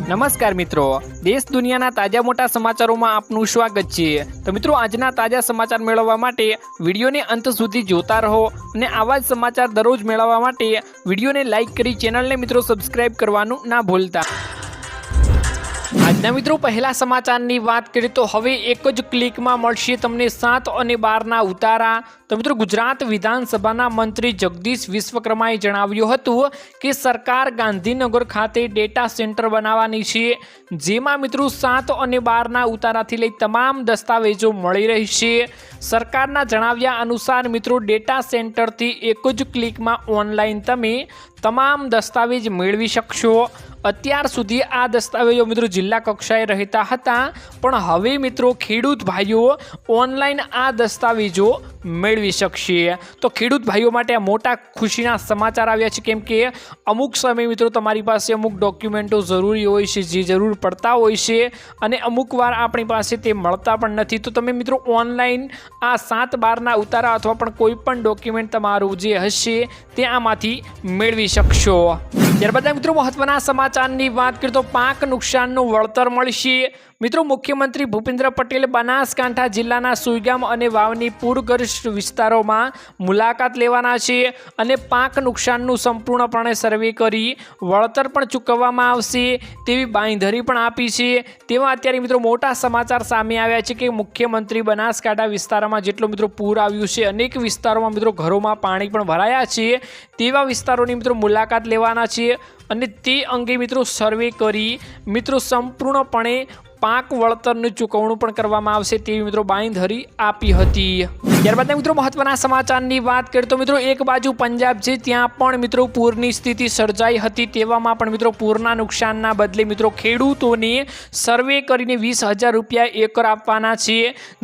નમસ્કાર મિત્રો, દેશ દુનિયાના તાજા મોટા સમાચારોમાં આપનું સ્વાગત છે। તો મિત્રો, આજના તાજા સમાચાર મેળવવા માટે વિડીયોને અંત સુધી જોતા રહો અને આવા જ સમાચાર દરરોજ મેળવવા માટે વિડીયોને લાઇક કરી ચેનલને મિત્રો સબસ્ક્રાઇબ કરવાનું ના ભૂલતા। આજના મિત્રો પહેલા સમાચારની વાત કરીએ તો હવે એક જ ક્લિકમાં મળશે તમને 7 અને 12ના ઉતારા। તો મિત્રો, ગુજરાત વિધાનસભાના મંત્રી જગદીશ વિશ્વકર્માએ જણાવ્યું હતું કે સરકાર ગાંધીનગર ખાતે ડેટા સેન્ટર બનાવવાની છે, જેમાં મિત્રો 7 અને 12ના ઉતારાથી લઈ તમામ દસ્તાવેજો મળી રહેશે। સરકારના જણાવ્યા અનુસાર મિત્રો ડેટા સેન્ટરથી એક જ ક્લિકમાં ઓનલાઈન તમે તમામ દસ્તાવેજ મેળવી શકશો। અત્યાર સુધી આ દસ્તાવેજો મિત્રો જિલ્લા કક્ષાએ રહેતા હતા, પણ હવે મિત્રો ખેડૂત ભાઈઓ ઓનલાઈન આ દસ્તાવેજો મેળવી શકશે। તો ખેડૂત ભાઈઓ માટે આ મોટા ખુશીના સમાચાર આવ્યા છે, કેમ કે અમુક સમય મિત્રો તમારી પાસે અમુક ડોક્યુમેન્ટો જરૂરી હોય છે, જે જરૂર પડતા હોય છે, અને અમુક વાર આપણી પાસે તે મળતા પણ નથી। તો તમે મિત્રો ઓનલાઈન આ 7-12ના ઉતારા અથવા પણ કોઈ પણ ડોક્યુમેન્ટ તમારું જે હશે તે આમાંથી મેળવી શકશો। ત્યારબાદ મિત્રો મહત્વના સમાચારની વાત કરીએ તો પાક નુકસાનનું વળતર મળશે। મિત્રો, મુખ્યમંત્રી ભૂપેન્દ્ર પટેલ બનાસકાંઠા જિલ્લાના સુઈગામ અને વાવની પૂરગ્રસ્ત વિસ્તારોમાં મુલાકાત લેવાના છે અને પાક નુકસાનનું સંપૂર્ણપણે સર્વે કરી વળતર પણ ચૂકવવામાં આવશે તેવી બાંયધરી પણ આપી છે। તેવા અત્યારે મિત્રો મોટા સમાચાર સામે આવ્યા છે કે મુખ્યમંત્રી બનાસકાંઠા વિસ્તારમાં જેટલો મિત્રો પૂર આવ્યું છે, અનેક વિસ્તારોમાં મિત્રો ઘરોમાં પાણી પણ ભરાયા છે, તેવા વિસ્તારોની મિત્રો મુલાકાત લેવાના છે અને તે અંગે મિત્રો સર્વે કરી મિત્રો સંપૂર્ણપણે પાક વળતરનું ચૂકવણું પણ કરવામાં આવશે તેવી મિત્રો બાંયધરી આપી હતી। ત્યારબાદ મિત્રો મહત્વના સમાચારની વાત કરીએ તો મિત્રો એક બાજુ પંજાબ છે, ત્યાં પણ મિત્રો પૂરની સ્થિતિ સર્જાઈ હતી, તેવામાં પણ મિત્રો પૂરના નુકસાનના બદલે મિત્રો ખેડૂતોને સર્વે કરીને 20,000 રૂપિયા એકર આપવાના છે,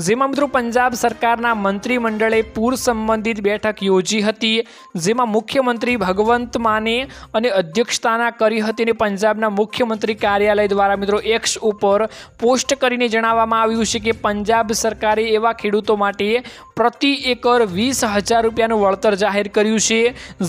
જેમાં મિત્રો પંજાબ સરકારના મંત્રીમંડળે પૂર સંબંધિત બેઠક યોજી હતી, જેમાં મુખ્યમંત્રી ભગવંત માને અને અધ્યક્ષતા કરી હતી અને પંજાબના મુખ્યમંત્રી કાર્યાલય દ્વારા મિત્રો એક્સ ઉપર પોસ્ટ કરીને જણાવવામાં આવ્યું છે કે પંજાબ સરકારે એવા ખેડૂતો માટે પ્રતિ એકર 20,000 રૂપિયાનું વળતર જાહેર કર્યું છે,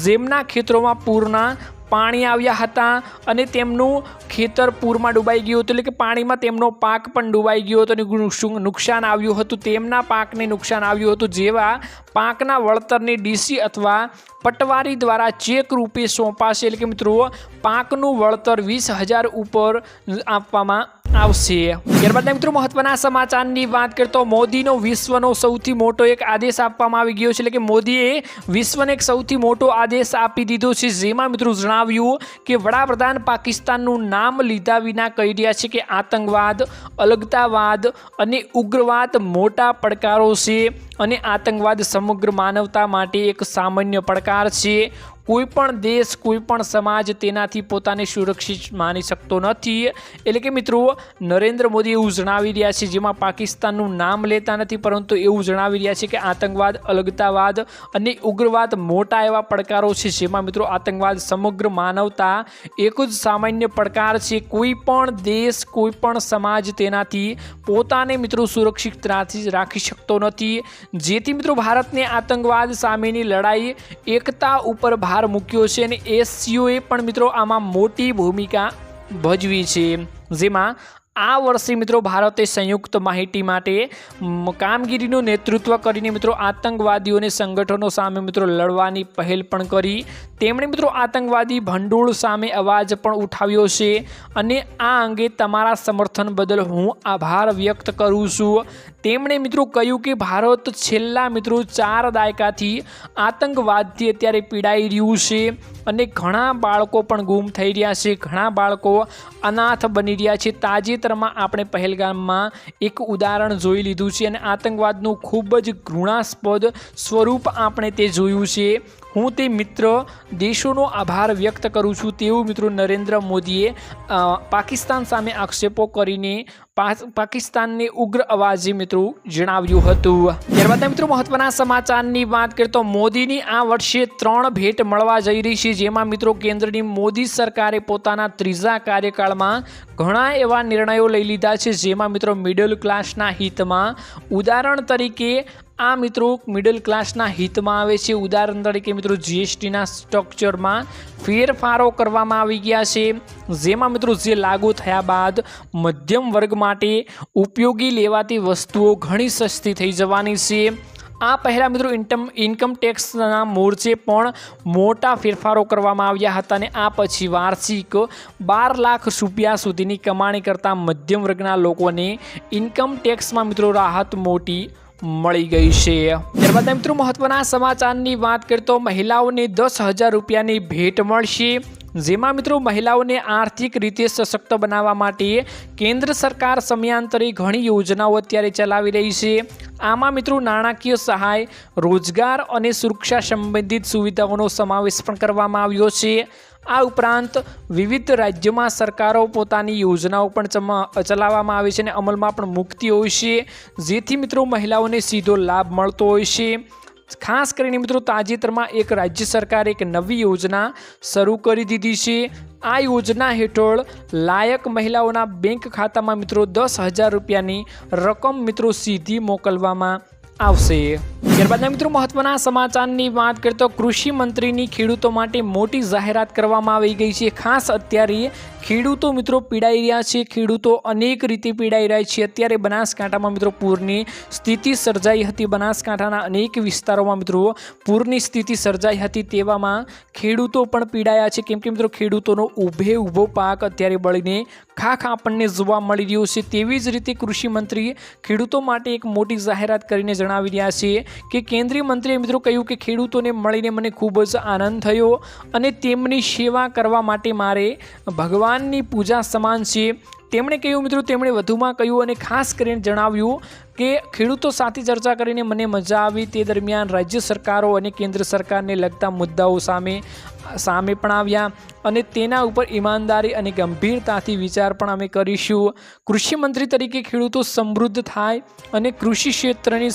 જેમના ખેતરોમાં પૂરના પાણી આવ્યા હતા અને તેમનું ખેતર પૂરમાં ડૂબાઈ ગયું હતું, એટલે કે પાણીમાં તેમનો પાક પણ ડૂબાઈ ગયો હતો અને નુકસાન આવ્યું હતું, તેમના પાકને નુકસાન આવ્યું હતું, જેવા પાકના વળતરની ડીસી અથવા પટવારી દ્વારા ચેક રૂપે સોંપાશે, એટલે કે મિત્રો પાકનું વળતર 20,000 ઉપર આપવામાં આવશે। ત્યારબાદ મિત્રો મહત્વના સમાચારની વાત કરીએ તો મોદીનો વિશ્વનો સૌથી મોટો એક આદેશ આપવામાં આવી ગયો છે, એટલે કે મોદીએ વિશ્વને એક સૌથી મોટો આદેશ આપી દીધો છે, જેમાં મિત્રો જણાવ્યું કે વડાપ્રધાન પાકિસ્તાનનું નામ લીધા વિના કહી રહ્યા છે કે આતંકવાદ, અલગતાવાદ અને ઉગ્રવાદ મોટા પડકારો છે અને આતંકવાદ સમગ્ર માનવતા માટે એક સામાન્ય પડકાર છે। કોઈ પણ દેશ, કોઈ પણ સમાજ તેનાથી પોતાને સુરક્ષિત માની શકતો નથી, એટલે કે મિત્રો નરેન્દ્ર મોદી એવું જણાવી રહ્યા છે, જેમાં પાકિસ્તાનનું નામ લેતા નથી, પરંતુ એવું જણાવી રહ્યા છે કે આતંકવાદ, અલગતાવાદ અને ઉગ્રવાદ મોટા એવા પડકારો છે, જેમાં મિત્રો આતંકવાદ સમગ્ર માનવતા એક જ સામાન્ય પડકાર છે। કોઈ પણ દેશ, કોઈ પણ સમાજ તેનાથી પોતાને મિત્રો સુરક્ષિત રાખી શકતો નથી, જેથી મિત્રો ભારતને આતંકવાદ સામેની લડાઈ એકતા ઉપર ભાર મૂક્યો છે અને એસસીઓએ પણ મિત્રો આમાં મોટી ભૂમિકા ભજવી છે, જેમાં આ વર્ષે મિત્રો ભારતે સંયુક્ત માહિતી માટે કામગીરીનું નેતૃત્વ કરીને મિત્રો આતંકવાદીઓને સંગઠનો સામે મિત્રો લડવાની પહેલ પણ કરી। તેમણે મિત્રો આતંકવાદી ભંડોળ સામે અવાજ પણ ઉઠાવ્યો છે અને આ અંગે તમારા સમર્થન બદલ હું આભાર વ્યક્ત કરું છું। તેમણે મિત્રો કહ્યું કે ભારત છેલ્લા મિત્રો 4 દાયકાથી આતંકવાદથી અત્યારે પીડાઈ રહ્યું છે અને ઘણા બાળકો પણ ગુમ થઈ રહ્યા છે, ઘણા બાળકો અનાથ બની રહ્યા છે। તાજેતરમાં આપણે પહેલગામમાં એક ઉદાહરણ જોઈ લીધું છે અને આતંકવાદનું ખૂબ જ ઘૃણાસ્પદ સ્વરૂપ આપણે તે જોયું છે। હું તે મિત્ર દેશોનો આભાર વ્યક્ત કરું છું તેવું મિત્રો નરેન્દ્ર મોદીએ પાકિસ્તાન સામે આક્ષેપો કરીને પાકિસ્તાનને ઉગ્ર અવાજે મિત્રો જણાવ્યું હતું। ત્યારબાદ મિત્રો મહત્વના સમાચારની વાત કરીએ તો મોદીની આ વર્ષે 3 ભેટ મળવા જઈ રહી છે, જેમાં મિત્રો કેન્દ્રની મોદી સરકારે પોતાના 3જા કાર્યકાળમાં ઘણા એવા નિર્ણયો લઈ લીધા છે, જેમાં મિત્રો મિડલ ક્લાસના હિતમાં ઉદાહરણ તરીકે આ મિત્રો મિડલ ક્લાસના હિતમાં આવે છે। ઉદાહરણ તરીકે મિત્રો જીએસટીના સ્ટ્રક્ચરમાં ફેરફારો કરવામાં આવી ગયા છે, જેમાં મિત્રો જે લાગુ થયા બાદ મધ્યમ વર્ગ માટે ઉપયોગી લેવાતી વસ્તુઓ ઘણી સસ્તી થઈ જવાની છે। આ પહેલાં મિત્રો ઇન્કમ ટેક્સના મોરચે પણ મોટા ફેરફારો કરવામાં આવ્યા હતા અને આ પછી વાર્ષિક 12 લાખ રૂપિયા સુધીની કમાણી કરતા મધ્યમ વર્ગના લોકોને ઇન્કમ ટેક્સમાં મિત્રો રાહત મોટી મળી ગઈ છે। ત્યારબાદ મિત્રો મહત્વના સમાચારની વાત કરીએ તો મહિલાઓને 10,000 રૂપિયાની ભેટ મળશે, જેમાં મિત્રો મહિલાઓને આર્થિક રીતે સશક્ત બનાવવા માટે કેન્દ્ર સરકાર સમયાંતરે ઘણી યોજનાઓ અત્યારે ચલાવી રહી છે। આમાં મિત્રો નાણાકીય સહાય, રોજગાર અને સુરક્ષા સંબંધિત સુવિધાઓનો સમાવેશ પણ કરવામાં આવ્યો છે। આ ઉપરાંત વિવિધ રાજ્યોમાં સરકારો પોતાની યોજનાઓ પણ ચલાવવામાં આવે છે અને અમલમાં પણ મૂકતી હોય છે, જેથી મિત્રો મહિલાઓને સીધો લાભ મળતો હોય છે। ખાસ કરીને મિત્રો તાજેતરમાં એક રાજ્ય સરકારે એક નવી યોજના શરૂ કરી દીધી છે। આ યોજના હેઠળ લાયક મહિલાઓના બેંક ખાતામાં મિત્રો 10,000 રૂપિયાની રકમ મિત્રો સીધી મોકલવામાં આવશે। ત્યારબાદ મિત્રો મહત્વના સમાચારની વાત કરીએ તો કૃષિ મંત્રીની ખેડૂતો માટે મોટી જાહેરાત કરવામાં આવી ગઈ છે। ખાસ અત્યારે ખેડૂતો મિત્રો પીડાઈ રહ્યા છે, ખેડૂતો અનેક રીતે પીડાઈ રહ્યા છે। અત્યારે બનાસકાંઠામાં મિત્રો પૂરની સ્થિતિ સર્જાઈ હતી, બનાસકાંઠાના અનેક વિસ્તારોમાં મિત્રો પૂરની સ્થિતિ સર્જાઈ હતી, તેવામાં ખેડૂતો પણ પીડાયા છે, કેમ કે મિત્રો ખેડૂતોનો ઊભો પાક અત્યારે બળીને ખાખ આપણને જોવા મળી રહ્યો છે। તેવી જ રીતે કૃષિ મંત્રી ખેડૂતો માટે એક મોટી જાહેરાત કરીને જણાવી રહ્યા છે કે કેન્દ્રીય મંત્રીએ મિત્રો કહ્યું કે ખેડૂતોને મળીને મને ખૂબ જ આનંદ થયો અને તેમની સેવા કરવા માટે મારે ભગવાનની પૂજા સમાન છે। તેમણે કહ્યું મિત્રો, તેમણે વધુમાં કહ્યું અને ખાસ કરીને જણાવ્યું કે ખેડૂતો સાથે ચર્ચા કરીને મને મજા આવી। તે દરમિયાન રાજ્ય સરકારો અને કેન્દ્ર સરકારને લગતા મુદ્દાઓ સામે પણ આવ્યા અને તેના ઉપર ઈમાનદારી અને ગંભીરતાથી વિચાર પણ અમે કરીશું। કૃષિ મંત્રી તરીકે ખેડૂતો સમૃદ્ધ થાય અને કૃષિ ક્ષેત્રની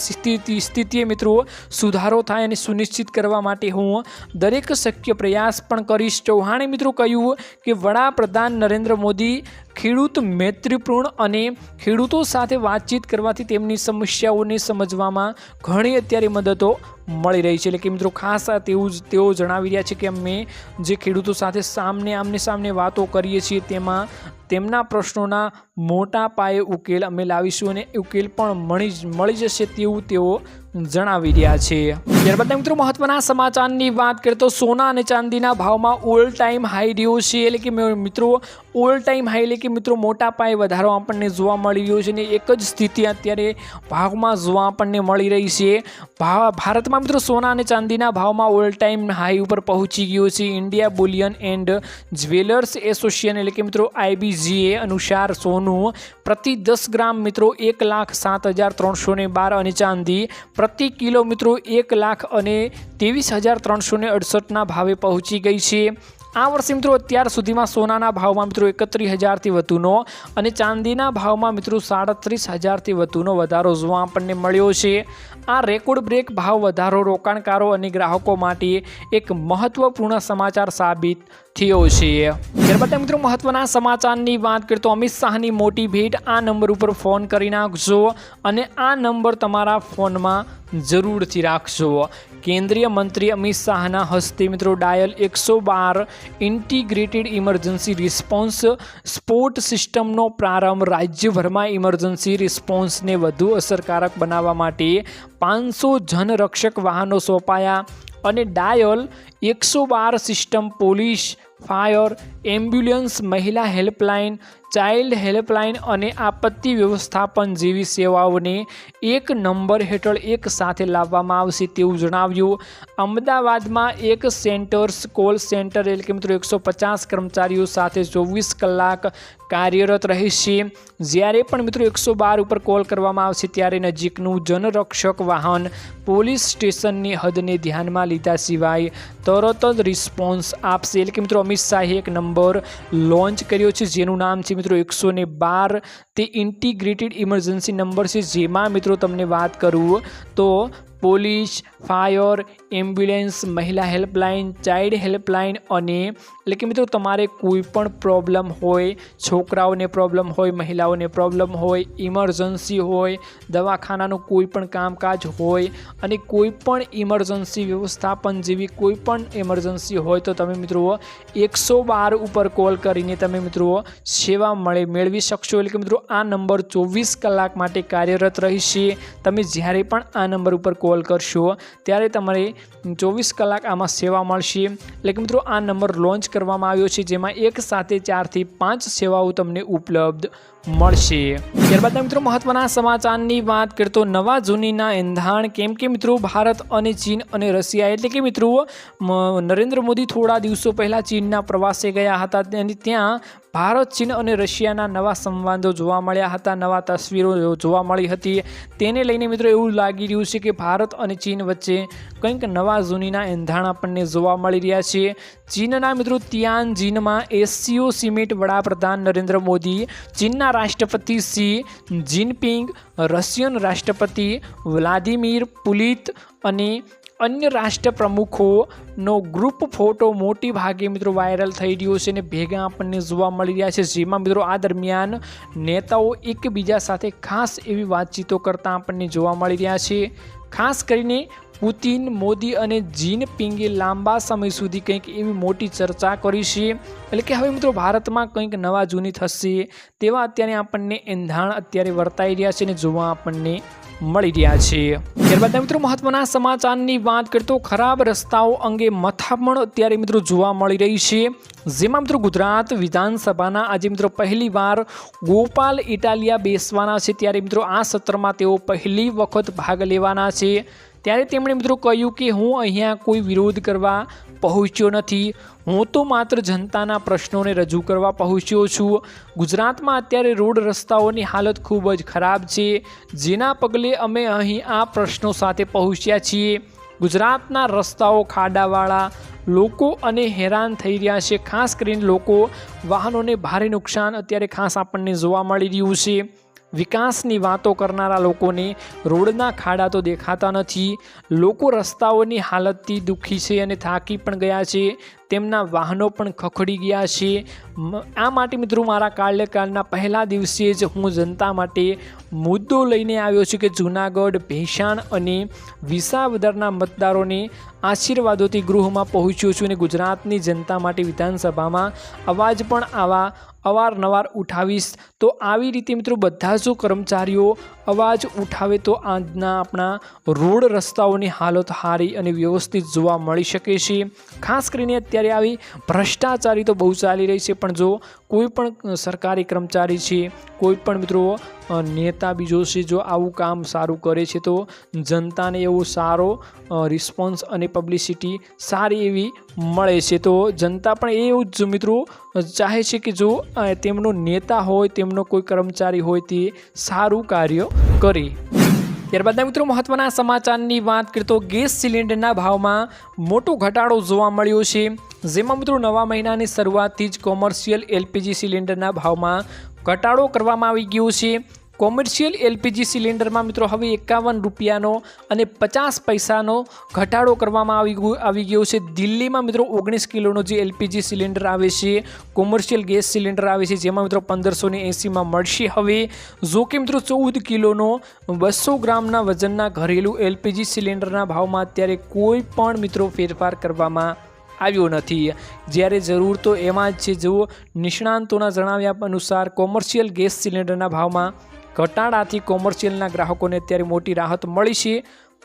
સ્થિતિએ મિત્રો સુધારો થાય અને સુનિશ્ચિત કરવા માટે હું દરેક શક્ય પ્રયાસ પણ કરીશ। ચૌહાણે મિત્રો કહ્યું કે વડાપ્રધાન નરેન્દ્ર મોદી ખેડૂત મૈત્રીપૂર્ણ અને ખેડૂતો સાથે વાતચીત કરવાથી તેમની સમસ્યાઓને સમજવામાં ઘણી અત્યારે મદદો મળી રહી છે। એટલે કે મિત્રો ખાસ તેઓ જણાવી રહ્યા છે કે અમે જે ખેડૂતો સાથે આમને સામને વાતો કરીએ છીએ તેમાં તેમના પ્રશ્નોના મોટા પાયે ઉકેલ અમે લાવીશું અને ઉકેલ પણ મળી જશે તેવું તેઓ જણાવી રહ્યા છે। ત્યારબાદ મિત્રો મહત્વના સમાચારની વાત કરીએ તો સોના અને ચાંદીના ભાવમાં ઓલ ટાઈમ હાઈ રહ્યો છે। એટલે કે મિત્રો ઓલ ટાઈમ હાઈ એટલે કે મિત્રો મોટા પાયે વધારો આપણને જોવા મળી રહ્યો છે અને એક જ સ્થિતિ અત્યારે ભાવમાં જોવા આપણને મળી રહી છે। ભારતમાં મિત્રો સોના અને ચાંદીના ભાવમાં ઓલ ટાઈમ હાઈ ઉપર પહોંચી ગયો છે। India Boolean and jewellers association એટલે કે મિત્રો IBGA અનુસાર સોનું પ્રતિ 10 ગ્રામ મિત્રો 1,07,312 અને ચાંદી પ્રતિ કિલો મિત્રો 1,23,368 ભાવે પહોંચી ગઈ છે। આ વર્ષે મિત્રો અત્યાર સુધીમાં સોનાના ભાવમાં મિત્રો 31,000થી વધુનો અને ચાંદીના ભાવમાં મિત્રો 37,000થી વધુનો વધારો જોવા આપણને મળ્યો છે। આ રેકોર્ડ બ્રેક ભાવ વધારો રોકાણકારો અને ગ્રાહકો માટે એક મહત્વપૂર્ણ સમાચાર સાબિત થયો છે। ત્યારબાદ મિત્રો મહત્વના સમાચારની વાત કરીએ તો અમિત શાહની મોટી ભેટ। આ નંબર ઉપર ફોન કરી નાખજો અને આ નંબર તમારા ફોનમાં જરૂરથી રાખજો। કેન્દ્રીય મંત્રી અમિત શાહના હસ્તે મિત્રો dial 112 integrated emergency response support સિસ્ટમનો પ્રારંભ। રાજ્યભરમાં ઇમરજન્સી રિસ્પોન્સને વધુ અસરકારક બનાવવા માટે 500 જનરક્ષક વાહનો સોંપાયા અને dial 112 system police, fire, ambulance, મહિલા હેલ્પલાઇન, ચાઇલ્ડ હેલ્પલાઇન અને આપત્તિ વ્યવસ્થાપન જેવી સેવાઓને એક નંબર હેઠળ એક સાથે લાવવામાં આવશે તેવું જણાવ્યું। અમદાવાદમાં એક કોલ સેન્ટર એટલે કે મિત્રો 150 કર્મચારીઓ સાથે 24 કલાક કાર્યરત રહેશે। જ્યારે પણ મિત્રો 112 ઉપર કોલ કરવામાં આવશે ત્યારે નજીકનું જનરક્ષક વાહન પોલીસ સ્ટેશનની હદને ધ્યાનમાં લીધા સિવાય તરત જ રિસ્પોન્સ આપશે। એટલે કે મિત્રો અમિત શાહે એક નંબર લોન્ચ કર્યો છે જેનું નામ છે મિત્રો 112। તે ઇન્ટિગ્રેટેડ ઇમરજન્સી નંબર છે, જેમાં મિત્રો તમને વાત કરું તો પોલીસ, ફાયર, એમ્બ્યુલન્સ, મહિલા હેલ્પલાઇન, ચાઇલ્ડ હેલ્પલાઇન અને એટલે કે મિત્રો તમારે કોઈ પણ પ્રોબ્લેમ હોય, છોકરાઓને પ્રોબ્લેમ હોય, મહિલાઓને પ્રોબ્લેમ હોય, ઇમરજન્સી હોય, દવાખાનાનું કોઈ પણ કામકાજ હોય અને કોઈ પણ ઇમરજન્સી વ્યવસ્થાપન જેવી કોઈ પણ ઇમરજન્સી હોય તો તમે મિત્રો 112 ઉપર કોલ કરીને તમે મિત્રો સેવા મેળવી શકશો। એટલે કે મિત્રો આ નંબર 24 કલાક માટે કાર્યરત રહેશે। તમે જ્યારે પણ આ નંબર ઉપર કોલ કરશો ત્યારે તમારે 24 કલાક આમાં સેવા મળશે। એટલે કે મિત્રો આ નંબર લોન્ચ કરવામાં આવ્યો છે, જેમાં એક સાથે 4 થી 5 સેવાઓ તમને ઉપલબ્ધ મળશે। ત્યારબાદ મિત્રો મહત્વના સમાચારની વાત કરીએ તો નવા જૂનીના એંધાણ, કેમ કે મિત્રો ભારત અને ચીન અને રશિયા એટલે કે મિત્રો નરેન્દ્ર મોદી થોડા દિવસો પહેલા ચીનના પ્રવાસે ગયા હતા અને ત્યાં ભારત, ચીન અને રશિયાના નવા સંવાદો જોવા મળ્યા હતા, નવા તસવીરો જોવા મળી હતી। તેને લઈને મિત્રો એવું લાગી રહ્યું છે કે ભારત અને ચીન વચ્ચે કંઈક નવા જૂનીના એંધાણ આપણને જોવા મળી રહ્યા છે। ચીનના મિત્રો તિયાનજિનમાં એશિયો સમિટ વડાપ્રધાન નરેન્દ્ર મોદી, ચીનના રાષ્ટ્રપતિ શી જિનપિંગ, રશિયન રાષ્ટ્રપતિ વ્લાદિમીર પુતિન અને અન્ય રાષ્ટ્ર પ્રમુખોનો ગ્રુપ ફોટો મોટી ભાગે મિત્રો વાયરલ થઈ રહ્યો છે અને ભેગા આપણને જોવા મળી રહ્યા છે, જેમાં મિત્રો આ દરમિયાન નેતાઓ એકબીજા સાથે ખાસ એવી વાતચીતો કરતા આપણને જોવા મળી રહ્યા છે। ખાસ કરીને પુતિન, મોદી અને જિનપિંગે લાંબા સમય સુધી કંઈક એવી મોટી ચર્ચા કરી છે। એટલે કે હવે મિત્રો ભારતમાં કંઈક નવા જૂની થશે તેવા અત્યારે આપણને એંધાણ અત્યારે વર્તાઈ રહ્યા છે અને જોવા આપણને મળી રહ્યા છે। ત્યારબાદ મિત્રો મહત્વના સમાચારની વાત કરીએ તો ખરાબ રસ્તાઓ અંગે મથામણ અત્યારે મિત્રો જોવા મળી રહી છે, જેમાં મિત્રો ગુજરાત વિધાનસભાના આજે મિત્રો પહેલી વાર ગોપાલ ઇટાલિયા બેસવાના છે, ત્યારે મિત્રો આ સત્રમાં તેઓ પહેલી વખત ભાગ લેવાના છે। ત્યારે તેમણે મિત્રો કહ્યું કે હું અહીંયા કોઈ વિરોધ કરવા પહોંચ્યો નથી, હું તો માત્ર જનતાના પ્રશ્નોને રજૂ કરવા પહોંચ્યો છું। ગુજરાતમાં અત્યારે રોડ રસ્તાઓની હાલત ખૂબ જ ખરાબ છે, જેના પગલે અમે અહીં આ પ્રશ્નો સાથે પહોંચ્યા છીએ। ગુજરાતના રસ્તાઓ ખાડાવાળા, લોકો અને હેરાન થઈ રહ્યા છે, ખાસ કરીને લોકો વાહનોને ભારે નુકસાન અત્યારે ખાસ આપણને જોવા મળી રહ્યું છે। વિકાસની વાતો કરનારા લોકોને રોડના ખાડા તો દેખાતા નથી, લોકો રસ્તાઓની હાલતથી દુઃખી છે અને થાકી પણ ગયા છે, તેમના વાહનો પણ ખખડી ગયા છે। આ માટે મિત્રો મારા કાર્યકાળના પહેલા દિવસે જ હું જનતા માટે મુદ્દો લઈને આવ્યો છું કે જૂનાગઢ, ભેંસાણ અને વિસાવદરના મતદારોને આશીર્વાદોથી ગૃહમાં પહોંચ્યો છું અને ગુજરાતની જનતા માટે વિધાનસભામાં અવાજ પણ આવા અવારનવાર ઉઠાવીશ। તો આવી રીતે મિત્રો બધા જ કર્મચારીઓ અવાજ ઉઠાવે તો આજના આપણા રોડ રસ્તાઓની હાલત સારી અને વ્યવસ્થિત જોવા મળી શકે છે। ખાસ કરીને અત્યારે આવી ભ્રષ્ટાચારી તો બહુ ચાલી રહી છે, પણ જો કોઈ પણ સરકારી કર્મચારી છે, કોઈ પણ મિત્રો નેતા બીજો છે, જો આવું કામ સારું કરે છે તો જનતાને એવો સારો રિસ્પોન્સ અને પબ્લિસિટી સારી એવી મળે છે। તો જનતા પણ એવું જ મિત્રો ચાહે છે કે જો તેમનો નેતા હોય, તેમનો કોઈ કર્મચારી હોય તે સારું કાર્ય કરે। ત્યારબાદ મિત્રો મહત્વના સમાચારની વાત કરીએ તો ગેસ સિલિન્ડરના ભાવમાં મોટો ઘટાડો જોવા મળ્યો છે, જેમાં મિત્રો નવા મહિનાની શરૂઆતથી જ કોમર્શિયલ એલપીજી સિલિન્ડરના ભાવમાં ઘટાડો કરવામાં આવી ગયો છે। કોમર્શિયલ એલપીજી સિલિન્ડરમાં મિત્રો હવે 51 રૂપિયાનો અને 50 પૈસાનો ઘટાડો કરવામાં આવી ગયો છે। દિલ્હીમાં મિત્રો 19 કિલોનો જે એલપીજી સિલિન્ડર આવે છે, કોમર્શિયલ ગેસ સિલિન્ડર આવે છે, જેમાં મિત્રો 1580માં મળશે હવે, જો કે મિત્રો 14 કિલોનો 200 ગ્રામના વજનના ઘરેલું એલપીજી સિલિન્ડરના ભાવમાં અત્યારે કોઈ પણ મિત્રો ફેરફાર કરવામાં આવ્યો નથી, જ્યારે જરૂર તો એમાં જ છે। જો નિષ્ણાંતોના જણાવ્યા અનુસાર કોમર્શિયલ ગેસ સિલિન્ડરના ભાવમાં ઘટાડાથી કોમર્શિયલના ગ્રાહકોને અત્યારે મોટી રાહત મળી છે,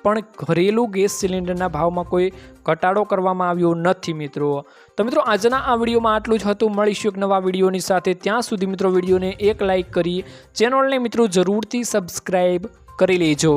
પણ ઘરેલું ગેસ સિલિન્ડરના ભાવમાં કોઈ ઘટાડો કરવામાં આવ્યો નથી મિત્રો। તો મિત્રો આજના આ વિડીયોમાં આટલું જ હતું, મળીશું એક નવા વિડીયોની સાથે। ત્યાં સુધી મિત્રો વિડીયોને એક લાઇક કરી ચેનલને મિત્રો જરૂરથી સબસ્ક્રાઈબ કરી લેજો।